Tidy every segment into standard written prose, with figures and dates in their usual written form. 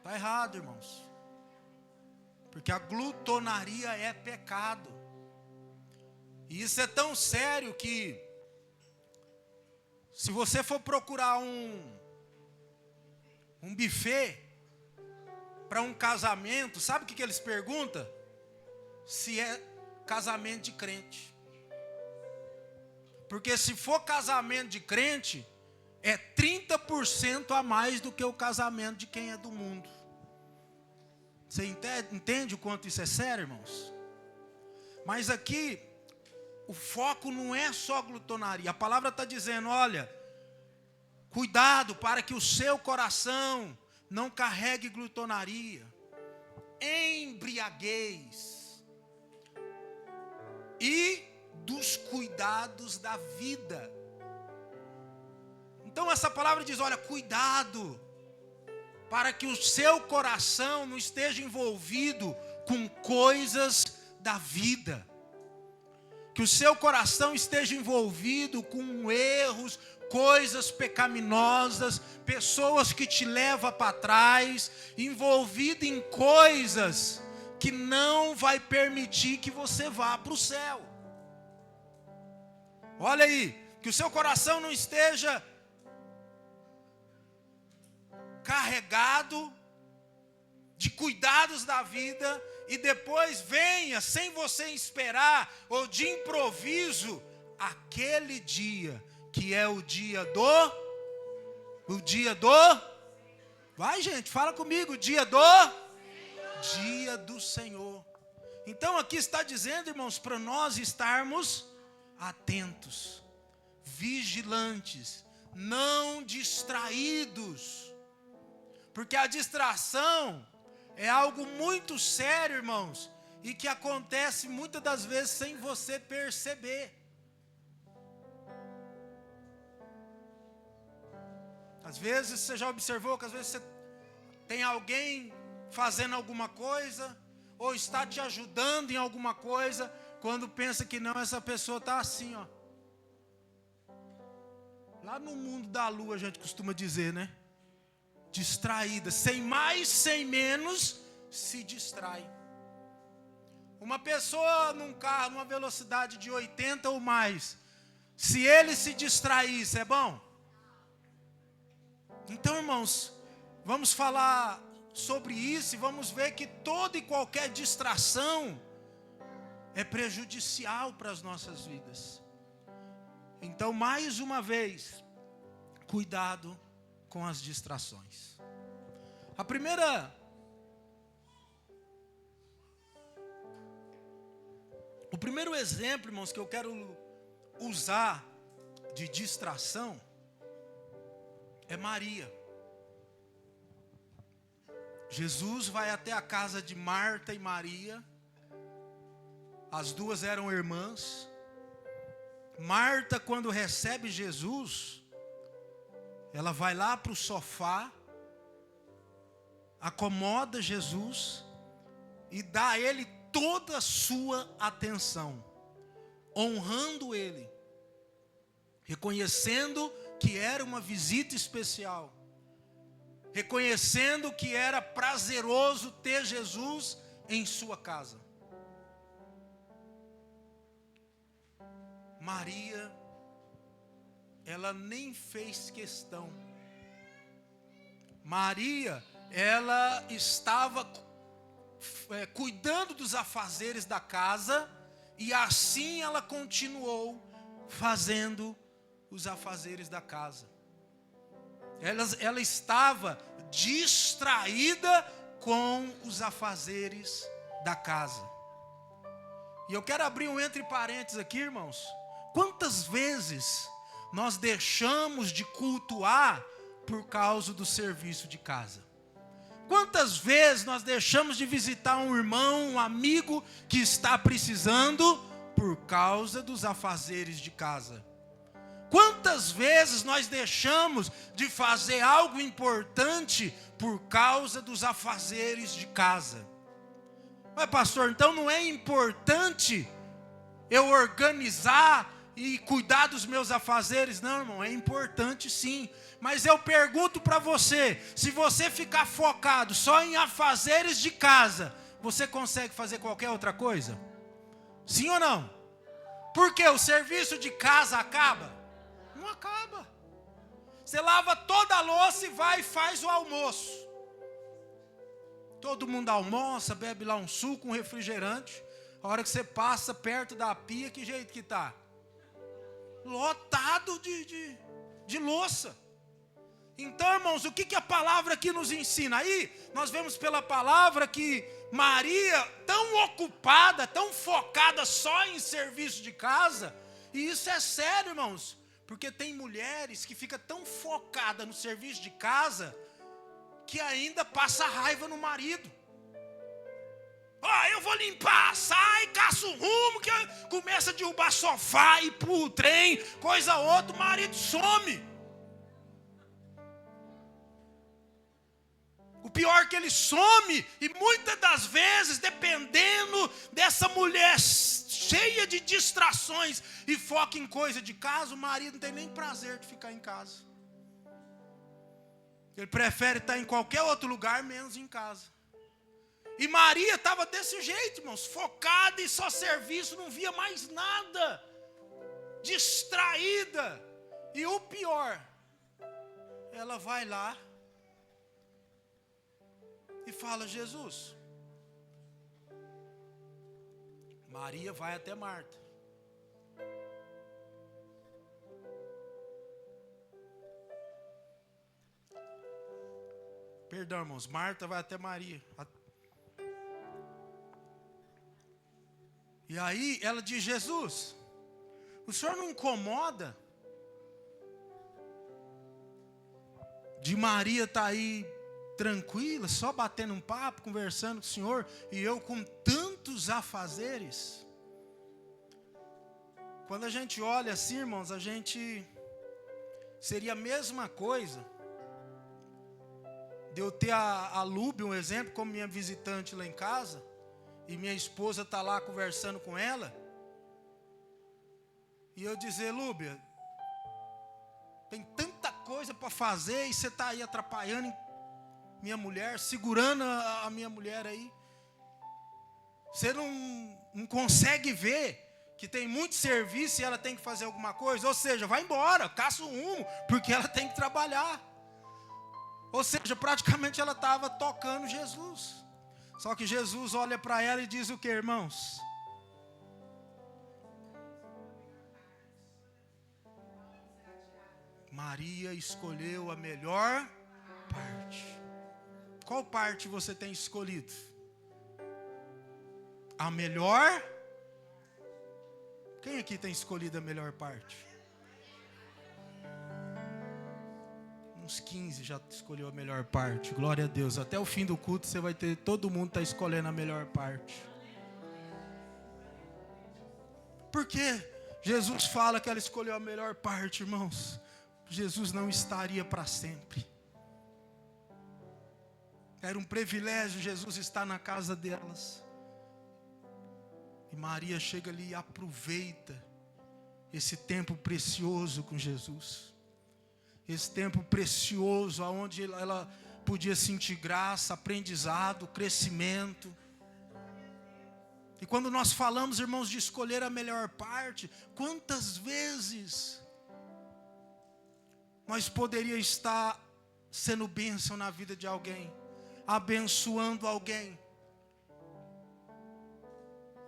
Está errado, irmãos. Porque a glutonaria é pecado. E isso é tão sério que, se você for procurar um buffet para um casamento, sabe o que eles perguntam? Se é casamento de crente. Porque se for casamento de crente, é 30% a mais do que o casamento de quem é do mundo. Você entende o quanto isso é sério, irmãos? Mas aqui, o foco não é só glutonaria. A palavra está dizendo, olha, cuidado para que o seu coração não carregue glutonaria, embriaguez e dos cuidados da vida. Então essa palavra diz, olha, cuidado para que o seu coração não esteja envolvido com coisas da vida. Que o seu coração esteja envolvido com erros, coisas pecaminosas, pessoas que te levam para trás, envolvido em coisas que não vai permitir que você vá para o céu. Olha aí, que o seu coração não esteja carregado de cuidados da vida e depois venha, sem você esperar, ou de improviso, aquele dia que é o dia do, vai gente, fala comigo, o dia do Senhor. Então aqui está dizendo, irmãos, para nós estarmos atentos, vigilantes, não distraídos, porque a distração é algo muito sério, irmãos, e que acontece muitas das vezes sem você perceber. Às vezes você já observou que às vezes você tem alguém fazendo alguma coisa, ou está te ajudando em alguma coisa, quando pensa que não, essa pessoa está assim, ó. Lá no mundo da lua a gente costuma dizer, né? Distraída, sem mais, sem menos, se distrai. Uma pessoa num carro, numa velocidade de 80 ou mais, se ele se distraísse, é bom? Então, irmãos, vamos falar sobre isso e vamos ver que toda e qualquer distração é prejudicial para as nossas vidas. Então, mais uma vez, cuidado com as distrações. O primeiro exemplo, irmãos, que eu quero usar de distração é Maria. Jesus vai até a casa de Marta e Maria. As duas eram irmãs. Marta, quando recebe Jesus, ela vai lá para o sofá, acomoda Jesus e dá a ele toda a sua atenção, honrando ele, reconhecendo que era uma visita especial, reconhecendo que era prazeroso ter Jesus em sua casa. Maria, ela nem fez questão. Maria, ela estava cuidando dos afazeres da casa, e assim ela continuou fazendo os afazeres da casa. Ela estava distraída com os afazeres da casa. E eu quero abrir um entre parênteses aqui, irmãos. Quantas vezes nós deixamos de cultuar por causa do serviço de casa? Quantas vezes nós deixamos de visitar um irmão, um amigo que está precisando por causa dos afazeres de casa? Quantas vezes nós deixamos de fazer algo importante por causa dos afazeres de casa? Mas pastor, então não é importante eu organizar e cuidar dos meus afazeres. Não, irmão, é importante sim. Mas eu pergunto para você, se você ficar focado só em afazeres de casa, você consegue fazer qualquer outra coisa? Sim ou não? Porque o serviço de casa acaba? Não acaba. Você lava toda a louça e vai e faz o almoço. Todo mundo almoça, bebe lá um suco, um refrigerante. A hora que você passa perto da pia, que jeito que está? Lotado de louça. Então, irmãos, o que a palavra aqui nos ensina? Aí, nós vemos pela palavra que Maria, tão ocupada, tão focada só em serviço de casa, e isso é sério, irmãos, porque tem mulheres que ficam tão focadas no serviço de casa, que ainda passa raiva no marido. Eu vou limpar, sai, caça o rumo, que começa a derrubar sofá, e pro trem, coisa outra, o marido some. O pior é que ele some, e muitas das vezes, dependendo dessa mulher cheia de distrações e foca em coisa de casa, o marido não tem nem prazer de ficar em casa. Ele prefere estar em qualquer outro lugar, menos em casa. E Maria estava desse jeito, irmãos, focada em só serviço, não via mais nada, distraída. E o pior, ela vai lá e fala: Jesus. Maria vai até Marta. Perdão, irmãos, Marta vai até Maria. E aí ela diz: Jesus, o senhor não incomoda de Maria estar aí tranquila, só batendo um papo, conversando com o senhor, e eu com tantos afazeres? Quando a gente olha assim, irmãos, a gente seria a mesma coisa de eu ter a Lúbia, um exemplo, como minha visitante lá em casa, e minha esposa está lá conversando com ela, e eu dizer: Lúbia, tem tanta coisa para fazer, e você está aí atrapalhando minha mulher, segurando a minha mulher aí. Você não consegue ver que tem muito serviço e ela tem que fazer alguma coisa? Ou seja, vai embora, caça o rumo, porque ela tem que trabalhar. Ou seja, praticamente ela estava tocando Jesus. Só que Jesus olha para ela e diz o que, irmãos? Maria escolheu a melhor parte. Qual parte você tem escolhido? A melhor? Quem aqui tem escolhido a melhor parte? Uns 15 já escolheu a melhor parte. Glória a Deus. Até o fim do culto você vai ter, todo mundo está escolhendo a melhor parte. Por que Jesus fala que ela escolheu a melhor parte, irmãos? Jesus não estaria para sempre. Era um privilégio Jesus estar na casa delas. E Maria chega ali e aproveita esse tempo precioso com Jesus. Esse tempo precioso, onde ela podia sentir graça, aprendizado, crescimento. E quando nós falamos, irmãos, de escolher a melhor parte, quantas vezes nós poderíamos estar sendo bênção na vida de alguém, abençoando alguém,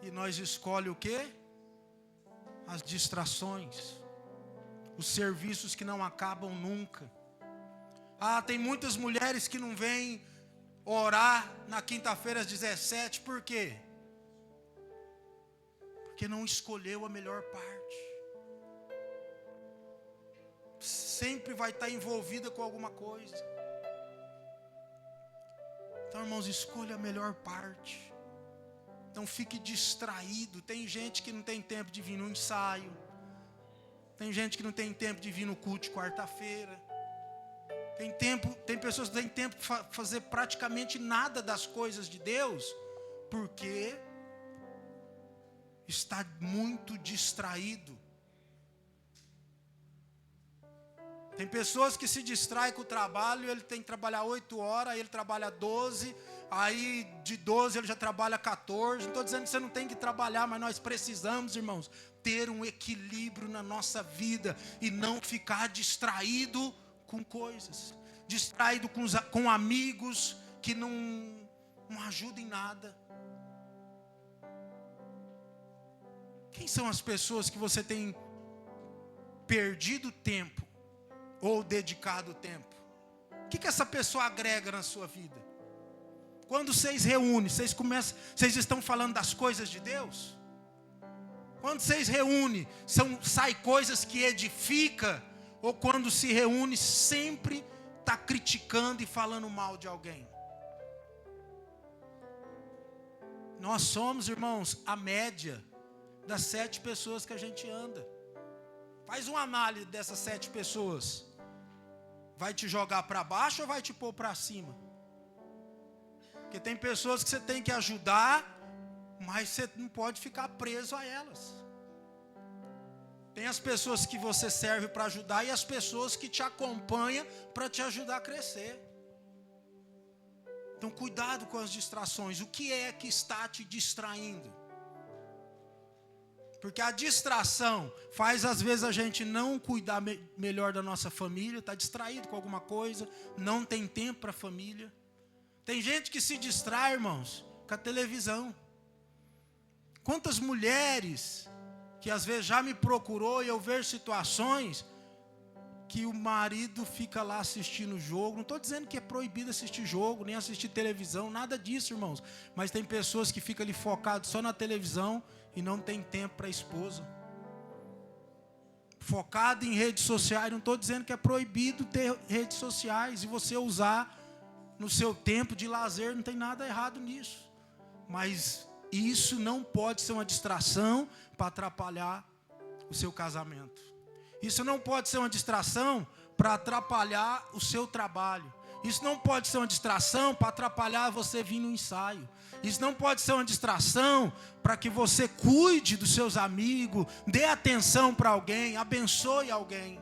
e nós escolhemos o quê? As distrações, os serviços que não acabam nunca. Tem muitas mulheres que não vêm orar na quinta-feira às 17, por quê? Porque não escolheu a melhor parte. Sempre vai estar envolvida com alguma coisa. Então, irmãos, escolha a melhor parte. Não fique distraído. Tem gente que não tem tempo de vir no ensaio. Tem gente que não tem tempo de vir no culto de quarta-feira. Tem pessoas que não têm tempo de fazer praticamente nada das coisas de Deus, porque está muito distraído Tem pessoas que se distraem com o trabalho, ele tem que trabalhar 8 horas, aí ele trabalha 12, aí de 12 ele já trabalha 14. Não estou dizendo que você não tem que trabalhar, mas nós precisamos, irmãos, ter um equilíbrio na nossa vida e não ficar distraído com coisas, distraído com amigos que não ajudam em nada. Quem são as pessoas que você tem perdido tempo ou dedicado tempo? O que essa pessoa agrega na sua vida? Quando vocês reúnem, vocês estão falando das coisas de Deus? Quando vocês reúnem, sai coisas que edificam? Ou quando se reúne, sempre está criticando e falando mal de alguém? Nós somos, irmãos, a média das 7 pessoas que a gente anda. Faz uma análise dessas 7 pessoas. Vai te jogar para baixo ou vai te pôr para cima? Porque tem pessoas que você tem que ajudar, mas você não pode ficar preso a elas. Tem as pessoas que você serve para ajudar e as pessoas que te acompanham para te ajudar a crescer. Então cuidado com as distrações. O que é que está te distraindo? Porque a distração faz às vezes a gente não cuidar melhor da nossa família, está distraído com alguma coisa, não tem tempo para a família. Tem gente que se distrai, irmãos, com a televisão. Quantas mulheres que às vezes já me procurou e eu vejo situações que o marido fica lá assistindo o jogo. Não estou dizendo que é proibido assistir jogo, nem assistir televisão, nada disso, irmãos. Mas tem pessoas que ficam ali focadas só na televisão e não tem tempo para a esposa. Focado em redes sociais, não estou dizendo que é proibido ter redes sociais e você usar no seu tempo de lazer, não tem nada errado nisso. Mas isso não pode ser uma distração para atrapalhar o seu casamento. Isso não pode ser uma distração para atrapalhar o seu trabalho. Isso não pode ser uma distração para atrapalhar você vir no ensaio. Isso não pode ser uma distração para que você cuide dos seus amigos, dê atenção para alguém, abençoe alguém.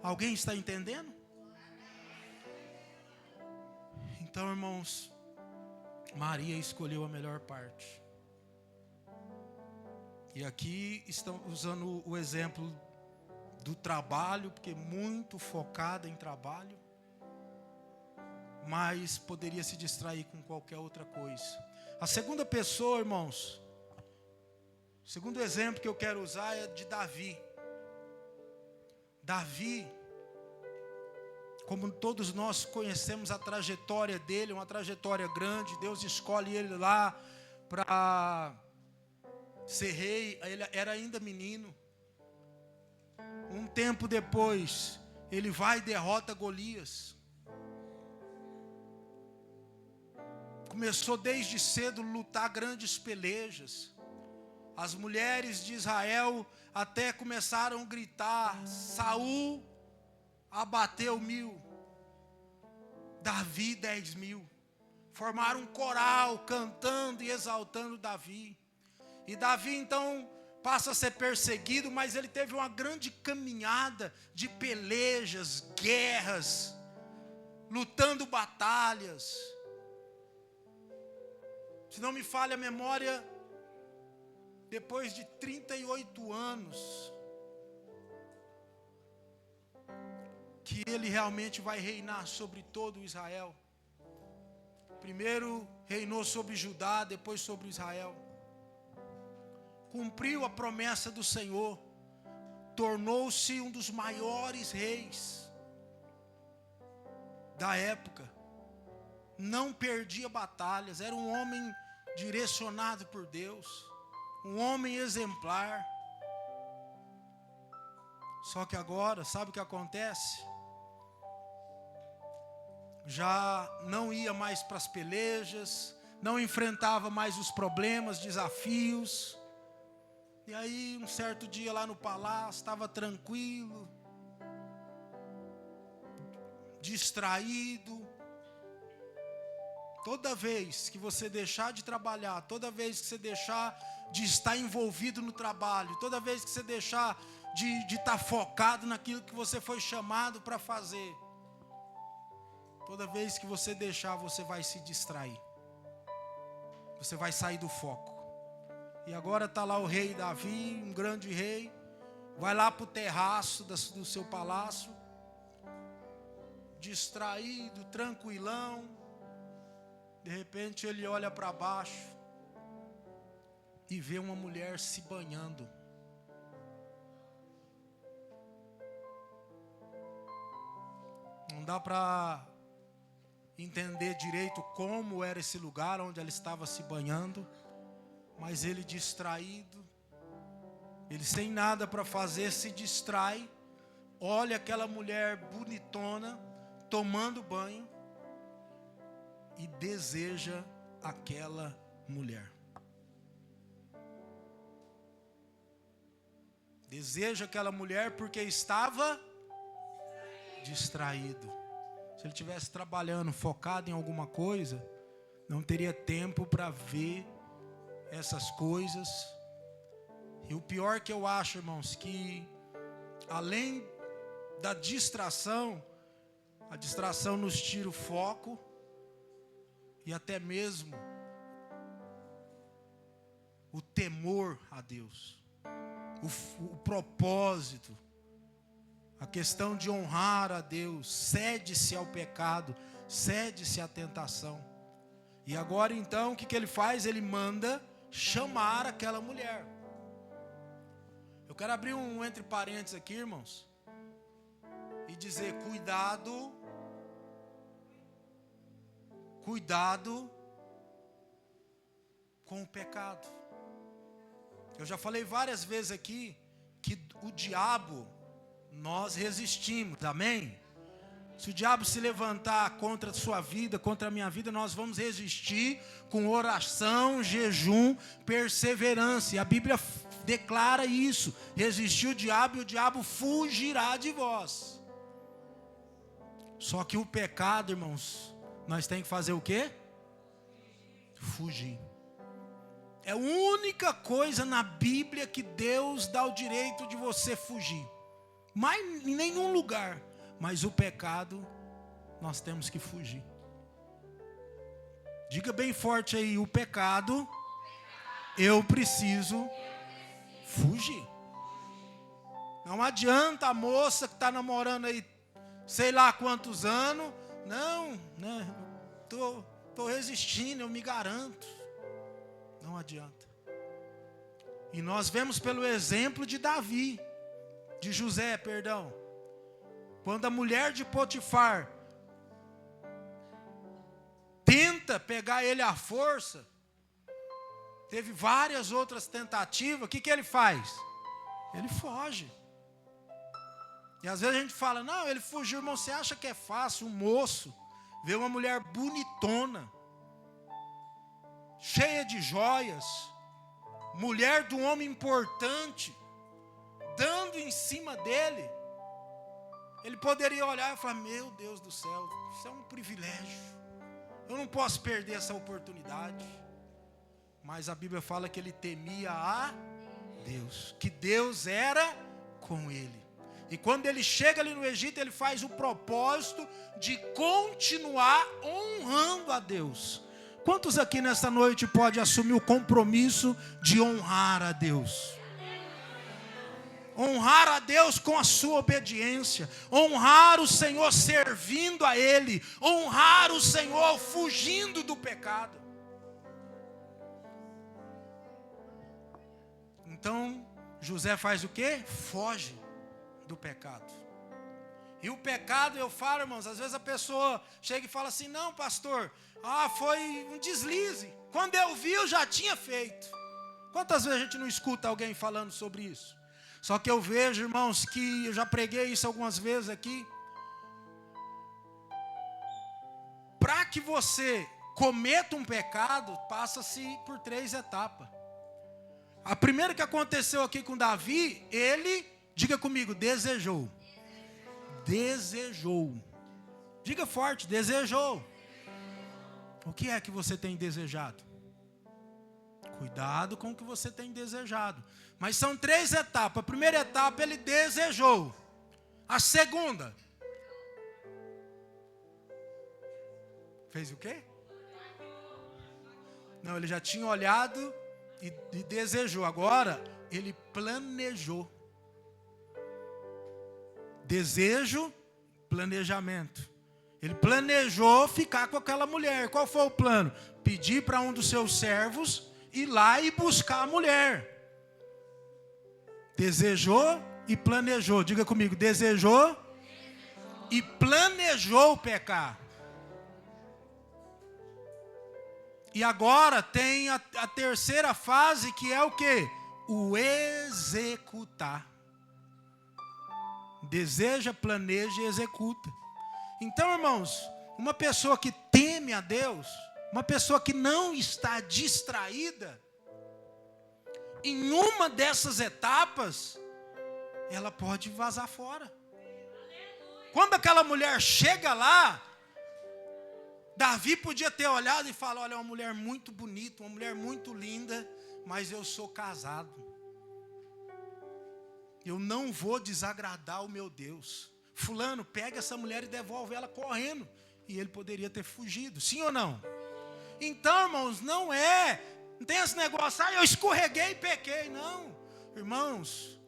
Alguém está entendendo? Então, irmãos, Maria escolheu a melhor parte. E aqui estão usando o exemplo do trabalho, porque muito focada em trabalho, mas poderia se distrair com qualquer outra coisa. A segunda pessoa, irmãos, o segundo exemplo que eu quero usar é de Davi. Davi, como todos nós conhecemos a trajetória dele, uma trajetória grande. Deus escolhe ele lá para ser rei. Ele era ainda menino. Um tempo depois, ele vai e derrota Golias. Começou desde cedo a lutar grandes pelejas. As mulheres de Israel até começaram a gritar: Saul abateu 1000, Davi 10.000. Formaram um coral cantando e exaltando Davi. E Davi então passa a ser perseguido, mas ele teve uma grande caminhada de pelejas, guerras, lutando batalhas. Se não me falha a memória, depois de 38 anos, que ele realmente vai reinar sobre todo Israel. Primeiro reinou sobre Judá, depois sobre Israel. Cumpriu a promessa do Senhor, tornou-se um dos maiores reis da época. Não perdia batalhas, era um homem direcionado por Deus, um homem exemplar. Só que agora, sabe o que acontece? Já não ia mais para as pelejas, não enfrentava mais os problemas, desafios. E aí, um certo dia lá no palácio, estava tranquilo, distraído. Toda vez que você deixar de trabalhar, toda vez que você deixar de estar envolvido no trabalho, toda vez que você deixar de estar focado naquilo que você foi chamado para fazer. Toda vez que você deixar, você vai se distrair. Você vai sair do foco. E agora está lá o rei Davi, um grande rei. Vai lá para o terraço do seu palácio. Distraído, tranquilão. De repente ele olha para baixo. E vê uma mulher se banhando. Não dá para entender direito como era esse lugar onde ela estava se banhando. Mas ele distraído, ele sem nada para fazer, se distrai. Olha aquela mulher bonitona, tomando banho. E deseja aquela mulher. Deseja aquela mulher porque estava distraído. Se ele estivesse trabalhando, focado em alguma coisa, não teria tempo para ver essas coisas. E o pior que eu acho, irmãos, que além da distração, a distração nos tira o foco e até mesmo o temor a Deus. O propósito, a questão de honrar a Deus, cede-se ao pecado, cede-se à tentação. E agora então, o que ele faz? Ele manda chamar aquela mulher. Eu quero abrir um entre parênteses aqui, irmãos, e dizer: cuidado com o pecado. Eu já falei várias vezes aqui que o diabo nós resistimos, amém? Se o diabo se levantar contra a sua vida, contra a minha vida, nós vamos resistir com oração, jejum, perseverança. E a Bíblia declara isso: resistir o diabo e o diabo fugirá de vós. Só que o pecado, irmãos, nós temos que fazer o quê? Fugir. É a única coisa na Bíblia que Deus dá o direito de você fugir. Mas em nenhum lugar. Mas o pecado, nós temos que fugir. Diga bem forte aí: o pecado, eu preciso fugir. Não adianta a moça que está namorando aí, sei lá quantos anos. Não, né? Tô resistindo, eu me garanto. Não adianta. E nós vemos pelo exemplo de Davi, de José, perdão. Quando a mulher de Potifar tenta pegar ele à força, teve várias outras tentativas, o que ele faz? Ele foge. E às vezes a gente fala: não, ele fugiu, irmão. Você acha que é fácil um moço ver uma mulher bonitona, cheia de joias, mulher de um homem importante, dando em cima dele? Ele poderia olhar e falar: meu Deus do céu, isso é um privilégio, eu não posso perder essa oportunidade. Mas a Bíblia fala que ele temia a Deus, que Deus era com ele. E quando ele chega ali no Egito, ele faz o propósito de continuar honrando a Deus. Quantos aqui nesta noite pode assumir o compromisso de honrar a Deus? Honrar a Deus com a sua obediência, honrar o Senhor servindo a Ele, honrar o Senhor fugindo do pecado. Então, José faz o quê? Foge do pecado. E o pecado, eu falo, irmãos, às vezes a pessoa chega e fala assim: não, pastor, foi um deslize. Quando eu vi, eu já tinha feito. Quantas vezes a gente não escuta alguém falando sobre isso? Só que eu vejo, irmãos, que eu já preguei isso algumas vezes aqui. Para que você cometa um pecado, passa-se por 3 etapas. A primeira que aconteceu aqui com Davi, ele, diga comigo, desejou. Desejou. Diga forte, desejou. O que é que você tem desejado? Cuidado com o que você tem desejado. Mas são 3 etapas. A primeira etapa ele desejou. A segunda, fez o quê? Não, ele já tinha olhado e desejou. Agora, ele planejou. Desejo, planejamento. Ele planejou ficar com aquela mulher. Qual foi o plano? Pedir para um dos seus servos ir lá e buscar a mulher. Desejou e planejou. Diga comigo, desejou e planejou pecar. E agora tem a terceira fase, que é o quê? O executar. Deseja, planeja e executa. Então, irmãos, uma pessoa que teme a Deus, uma pessoa que não está distraída, em uma dessas etapas, ela pode vazar fora. Quando aquela mulher chega lá, Davi podia ter olhado e falado: olha, é uma mulher muito bonita, uma mulher muito linda, mas eu sou casado. Eu não vou desagradar o meu Deus. Fulano, pega essa mulher e devolve ela correndo. E ele poderia ter fugido, sim ou não? Então, irmãos, não tem esse negócio, eu escorreguei e pequei. Não, irmãos,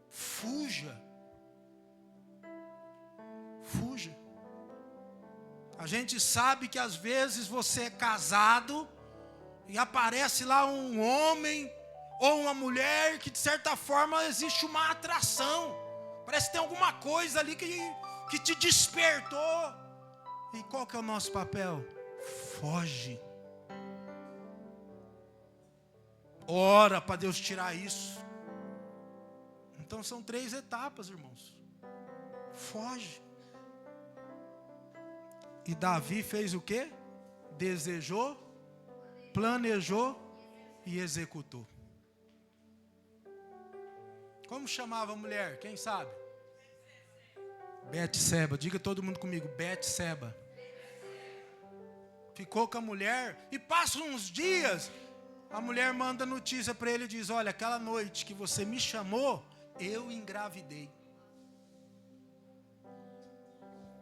fuja. Fuja. A gente sabe que às vezes você é casado e aparece lá um homem ou uma mulher que de certa forma existe uma atração. Parece que tem alguma coisa ali que te despertou. E qual que é o nosso papel? Foge. Ora para Deus tirar isso. Então são 3 etapas, irmãos. Foge. E Davi fez o quê? Desejou, planejou e executou. Como chamava a mulher? Quem sabe? Betseba. Diga todo mundo comigo, Betseba. Ficou com a mulher e passa uns dias, a mulher manda notícia para ele e diz: olha, aquela noite que você me chamou, eu engravidei.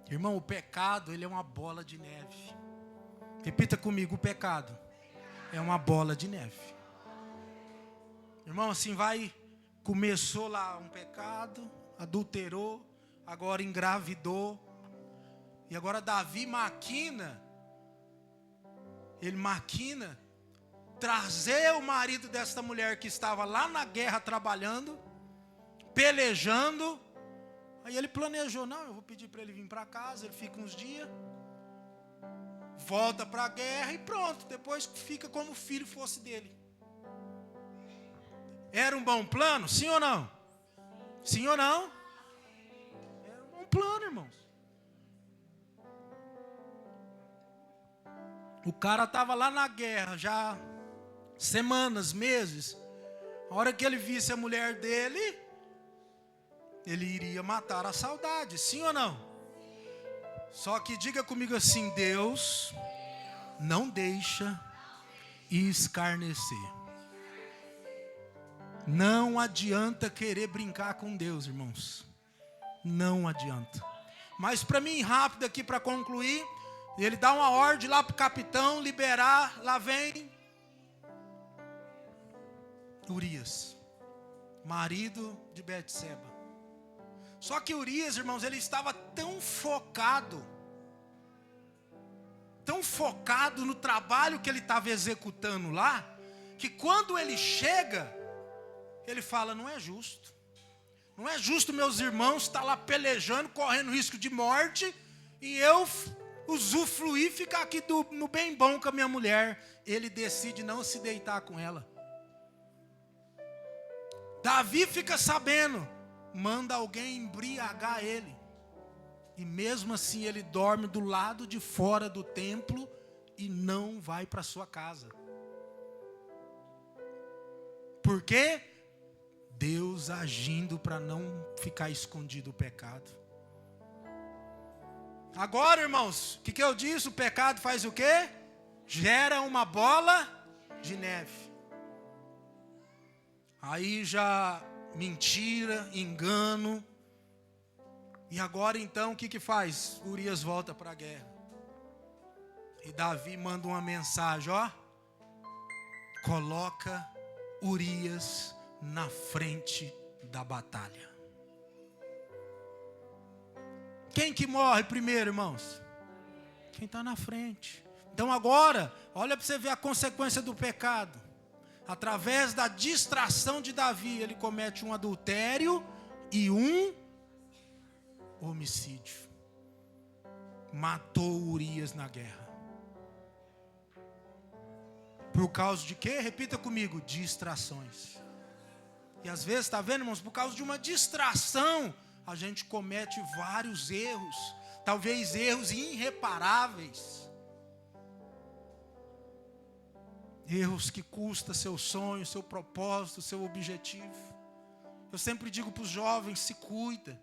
Irmão, o pecado, ele é uma bola de neve. Repita comigo, o pecado é uma bola de neve. Irmão, assim começou lá um pecado, adulterou, agora engravidou. E agora Davi ele maquina trazer o marido desta mulher que estava lá na guerra trabalhando, pelejando. Aí ele planejou: não, eu vou pedir para ele vir para casa, ele fica uns dias, volta para a guerra e pronto, depois fica como o filho fosse dele. Era um bom plano? Sim ou não? Sim ou não? Era um bom plano, irmãos. O cara estava lá na guerra já semanas, meses. A hora que ele visse a mulher dele, ele iria matar a saudade, sim ou não? Só que diga comigo assim: Deus não deixa escarnecer. Não adianta querer brincar com Deus, irmãos. Não adianta. Mas para mim, rápido aqui para concluir, ele dá uma ordem lá para o capitão liberar. Lá vem Urias, marido de Betseba. Só que Urias, irmãos, ele estava tão focado no trabalho que ele estava executando lá, que quando ele chega, ele fala: não é justo. Não é justo meus irmãos estar lá pelejando, correndo risco de morte, e eu usufruir, ficar aqui no bem bom com a minha mulher. Ele decide não se deitar com ela. Davi fica sabendo, manda alguém embriagar ele. E mesmo assim ele dorme do lado de fora do templo e não vai para sua casa. Por quê? Deus agindo para não ficar escondido o pecado. Agora, irmãos, o que eu disse? O pecado faz o quê? Gera uma bola de neve. Aí já mentira, engano. E agora então o que faz? Urias volta para a guerra. E Davi manda uma mensagem, ó. Coloca Urias na frente da batalha. Quem que morre primeiro, irmãos? Quem está na frente. Então agora, olha para você ver a consequência do pecado. Através da distração de Davi, ele comete um adultério e um homicídio. Matou Urias na guerra. Por causa de quê? Repita comigo, distrações. E às vezes, está vendo, irmãos, por causa de uma distração, a gente comete vários erros. Talvez erros irreparáveis. Erros que custam seu sonho, seu propósito, seu objetivo. Eu sempre digo para os jovens, se cuida.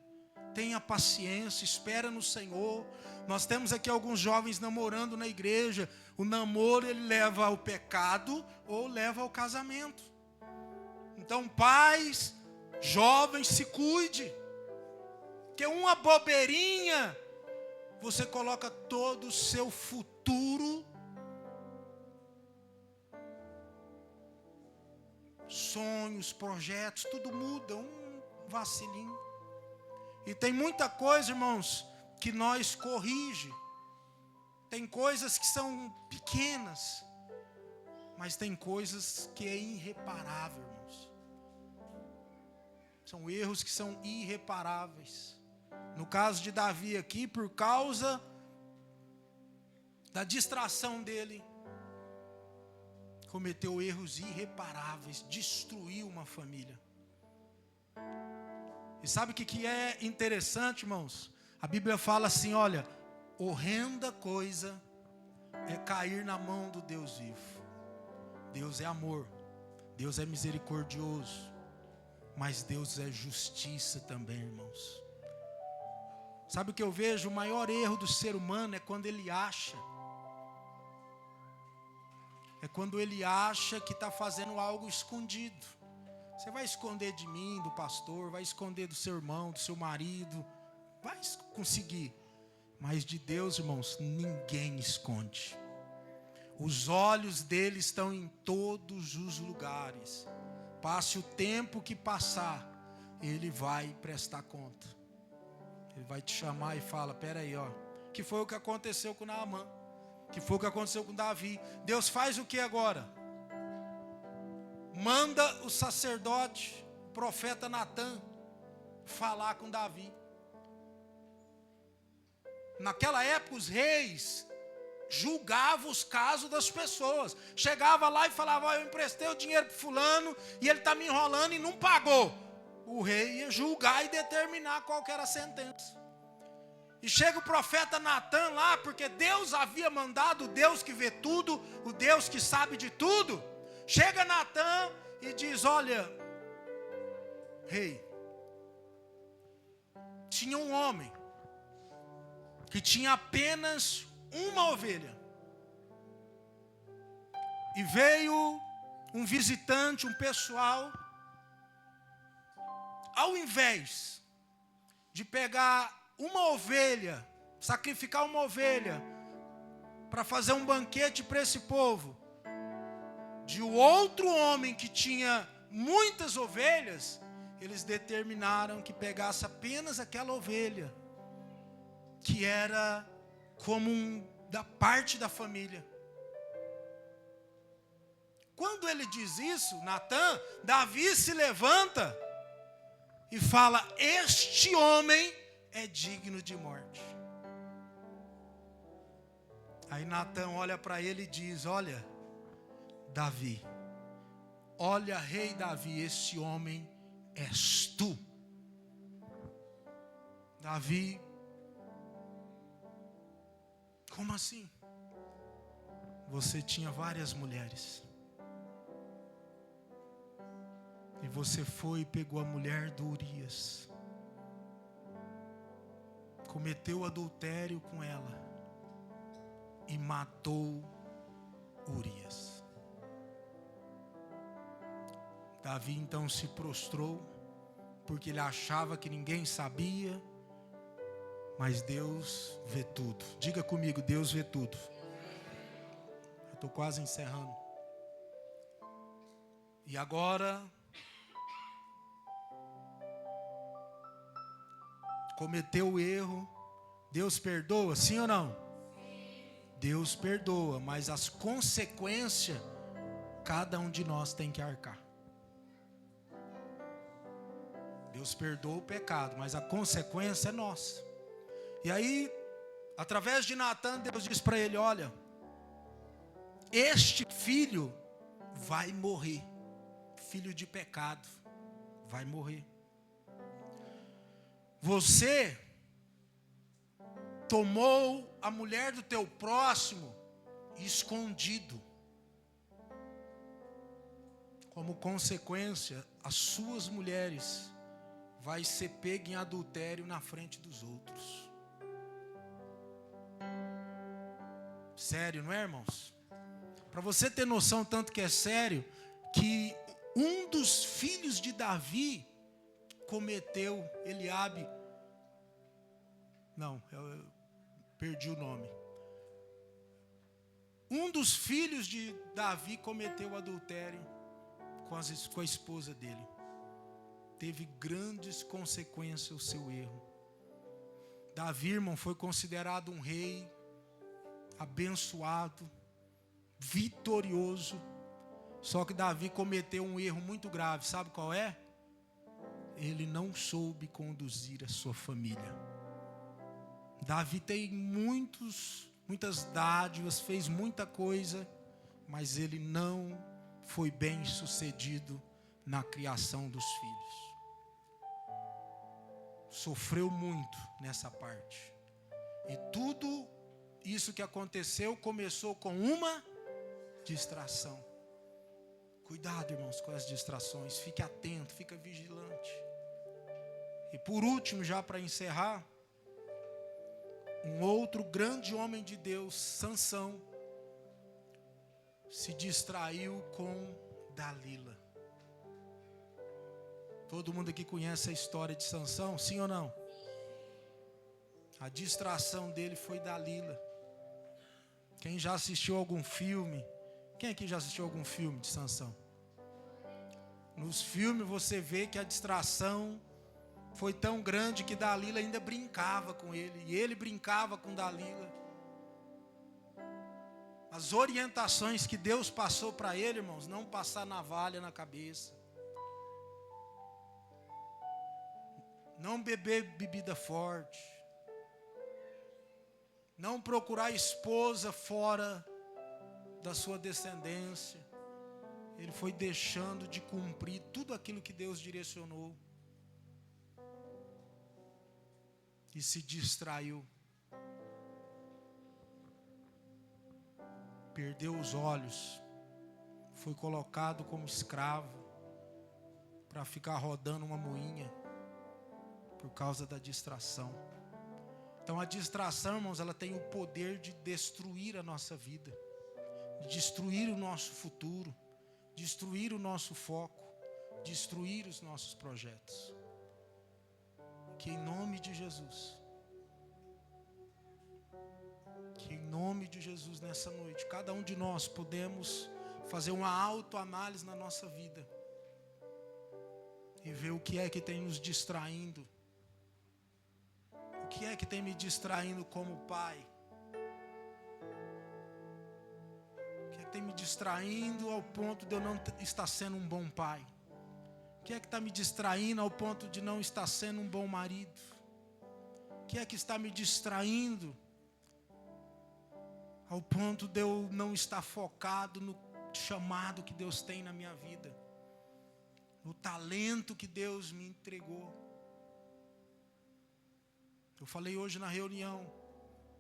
Tenha paciência, espera no Senhor. Nós temos aqui alguns jovens namorando na igreja. O namoro, ele leva ao pecado ou leva ao casamento. Então, pais, jovens, se cuide. Porque uma bobeirinha, você coloca todo o seu futuro, sonhos, projetos, tudo muda, um vacilinho. E tem muita coisa, irmãos, que nós corrige. Tem coisas que são pequenas, mas tem coisas que é irreparável, irmãos. São erros que são irreparáveis. No caso de Davi aqui, por causa da distração dele, cometeu erros irreparáveis, destruiu uma família. E sabe o que é interessante, irmãos? A Bíblia fala assim, olha, horrenda coisa é cair na mão do Deus vivo. Deus é amor, Deus é misericordioso, mas Deus é justiça também, irmãos. Sabe o que eu vejo? O maior erro do ser humano é quando ele acha. É quando ele acha que está fazendo algo escondido. Você vai esconder de mim, do pastor, vai esconder do seu irmão, do seu marido, vai conseguir. Mas de Deus, irmãos, ninguém esconde. Os olhos dele estão em todos os lugares. Passe o tempo que passar, ele vai prestar conta. Ele vai te chamar e fala, peraí, ó, que foi o que aconteceu com Naamã, que foi o que aconteceu com Davi. Deus faz o que agora? Manda o sacerdote, o profeta Natã, falar com Davi. Naquela época os reis julgavam os casos das pessoas. Chegava lá e falava, eu emprestei o dinheiro para fulano e ele está me enrolando e não pagou. O rei ia julgar e determinar qual que era a sentença. E chega o profeta Natã lá, porque Deus havia mandado, o Deus que vê tudo, o Deus que sabe de tudo. Chega Natã e diz, olha, rei, tinha um homem que tinha apenas uma ovelha. E veio um visitante, um pessoal, ao invés de pegar uma ovelha, sacrificar uma ovelha, para fazer um banquete para esse povo, de outro homem que tinha muitas ovelhas, eles determinaram que pegasse apenas aquela ovelha, que era como da parte da família. Quando ele diz isso, Natã, Davi se levanta e fala, este homem é digno de morte. Aí Natã olha para ele e diz, olha, Davi, olha, rei Davi, esse homem és tu. Davi, como assim? Você tinha várias mulheres. E você foi e pegou a mulher do Urias. Cometeu adultério com ela. E matou Urias. Davi então se prostrou, porque ele achava que ninguém sabia, mas Deus vê tudo. Diga comigo, Deus vê tudo. Eu estou quase encerrando. E agora, cometeu o erro, Deus perdoa, sim ou não? Deus perdoa, mas as consequências, cada um de nós tem que arcar. Deus perdoa o pecado, mas a consequência é nossa. E aí, através de Natã, Deus diz para ele: olha, este filho vai morrer. Filho de pecado, vai morrer. Você tomou a mulher do teu próximo escondido. Como consequência, as suas mulheres vai ser pega em adultério na frente dos outros. Sério, não é, irmãos? Para você ter noção tanto que é sério, que um dos filhos de Davi cometeu, Eliabe, não, eu perdi o nome. Um dos filhos de Davi cometeu adultério com a esposa dele. Teve grandes consequências o seu erro. Davi, irmão, foi considerado um rei abençoado, vitorioso. Só que Davi cometeu um erro muito grave. Sabe qual é? Ele não soube conduzir a sua família. Davi tem muitas dádivas, fez muita coisa, mas ele não foi bem sucedido na criação dos filhos. Sofreu muito nessa parte. E tudo isso que aconteceu começou com uma distração. Cuidado, irmãos, com as distrações. Fique atento, fique vigilante. E por último, já para encerrar, um outro grande homem de Deus, Sansão, se distraiu com Dalila. Todo mundo aqui conhece a história de Sansão, sim ou não? A distração dele foi Dalila. Quem já assistiu algum filme? Quem aqui já assistiu algum filme de Sansão? Nos filmes você vê que a distração foi tão grande que Dalila ainda brincava com ele. E ele brincava com Dalila. As orientações que Deus passou para ele, irmãos, não passar navalha na cabeça. Não beber bebida forte. Não procurar esposa fora da sua descendência. Ele foi deixando de cumprir tudo aquilo que Deus direcionou. E se distraiu. Perdeu os olhos. Foi colocado como escravo para ficar rodando uma moinha por causa da distração. Então a distração, irmãos, ela tem o poder de destruir a nossa vida, de destruir o nosso futuro, destruir o nosso foco, destruir os nossos projetos. Que em nome de Jesus, nessa noite, cada um de nós podemos fazer uma autoanálise na nossa vida e ver o que é que tem nos distraindo. O que é que tem me distraindo como pai? O que é que tem me distraindo ao ponto de eu não estar sendo um bom pai? O que é que está me distraindo ao ponto de não estar sendo um bom marido? O que é que está me distraindo ao ponto de eu não estar focado no chamado que Deus tem na minha vida, no talento que Deus me entregou? Eu falei hoje na reunião,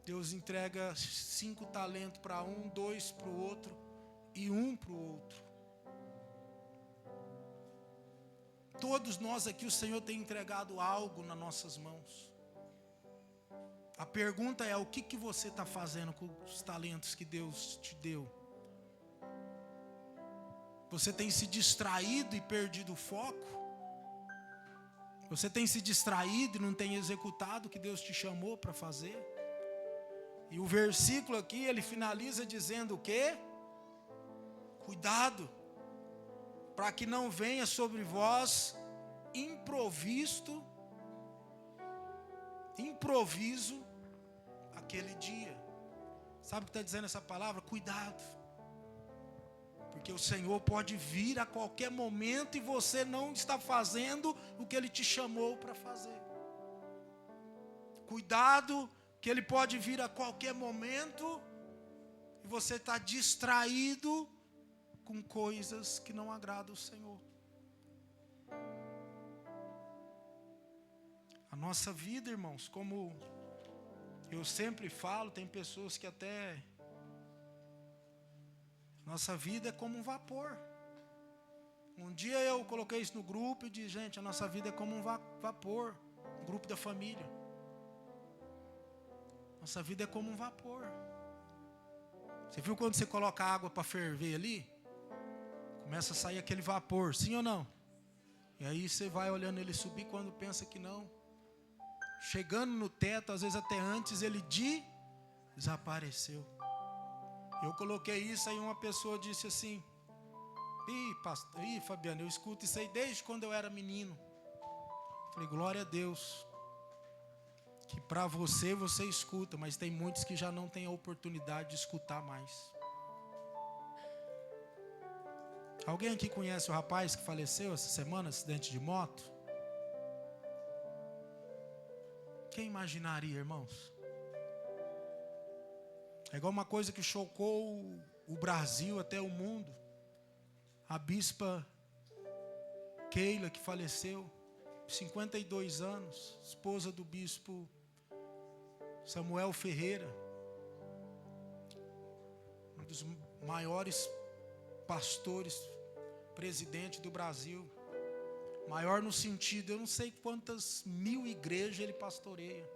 Deus entrega 5 talentos para um, 2 para o outro e 1 para o outro. Todos nós aqui, o Senhor tem entregado algo nas nossas mãos. A pergunta é: o que você está fazendo com os talentos que Deus te deu? Você tem se distraído e perdido o foco? Você tem se distraído e não tem executado o que Deus te chamou para fazer? E o versículo aqui, ele finaliza dizendo o quê? Cuidado, para que não venha sobre vós improviso aquele dia. Sabe o que está dizendo essa palavra? Cuidado, porque o Senhor pode vir a qualquer momento e você não está fazendo o que Ele te chamou para fazer. Cuidado, que Ele pode vir a qualquer momento e você está distraído com coisas que não agradam o Senhor. A nossa vida, irmãos, como eu sempre falo, tem pessoas que até... Nossa vida é como um vapor. Um dia eu coloquei isso no grupo e disse, gente, a nossa vida é como um vapor. Um grupo da família. Nossa vida é como um vapor. Você viu quando você coloca água para ferver ali? Começa a sair aquele vapor, sim ou não? E aí você vai olhando ele subir quando pensa que não. Chegando no teto, às vezes até antes, ele desapareceu. Eu coloquei isso, aí uma pessoa disse assim, Fabiano, eu escuto isso aí desde quando eu era menino. Falei, glória a Deus, que para você escuta, mas tem muitos que já não têm a oportunidade de escutar mais. Alguém aqui conhece o rapaz que faleceu essa semana, acidente de moto? Quem imaginaria, irmãos? É igual uma coisa que chocou o Brasil até o mundo. A bispa Keila, que faleceu, 52 anos, esposa do bispo Samuel Ferreira, um dos maiores pastores, presidente do Brasil. Maior no sentido, eu não sei quantas mil igrejas ele pastoreia.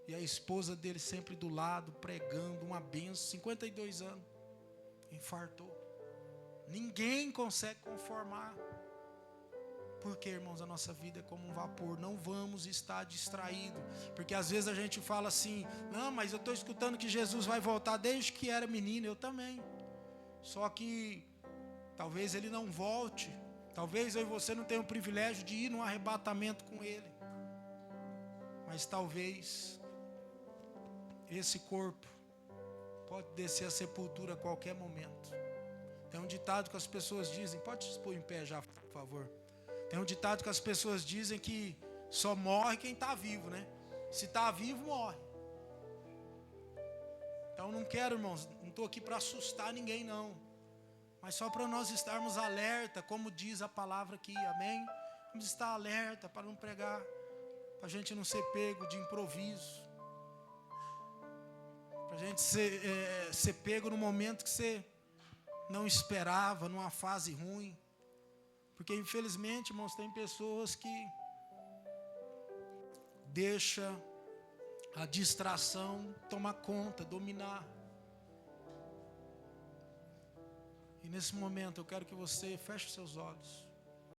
E a esposa dele sempre do lado, pregando, uma benção, 52 anos. Infartou. Ninguém consegue conformar. Porque, irmãos, a nossa vida é como um vapor. Não vamos estar distraídos. Porque às vezes a gente fala assim, não, mas eu estou escutando que Jesus vai voltar desde que era menino. Eu também. Só que talvez ele não volte. Talvez eu e você não tenham o privilégio de ir num arrebatamento com ele. Mas talvez esse corpo pode descer a sepultura a qualquer momento. Tem um ditado que as pessoas dizem, pode se pôr em pé já, por favor. Tem um ditado que as pessoas dizem que só morre quem está vivo, né? Se está vivo, morre. Então não quero, irmãos, não estou aqui para assustar ninguém não. Mas só para nós estarmos alerta, como diz a palavra aqui, amém? Vamos estar alerta para não pregar, para a gente não ser pego de improviso. Para a gente ser pego no momento que você não esperava, numa fase ruim. Porque infelizmente, irmãos, tem pessoas que deixam a distração tomar conta, dominar. E nesse momento eu quero que você feche seus olhos.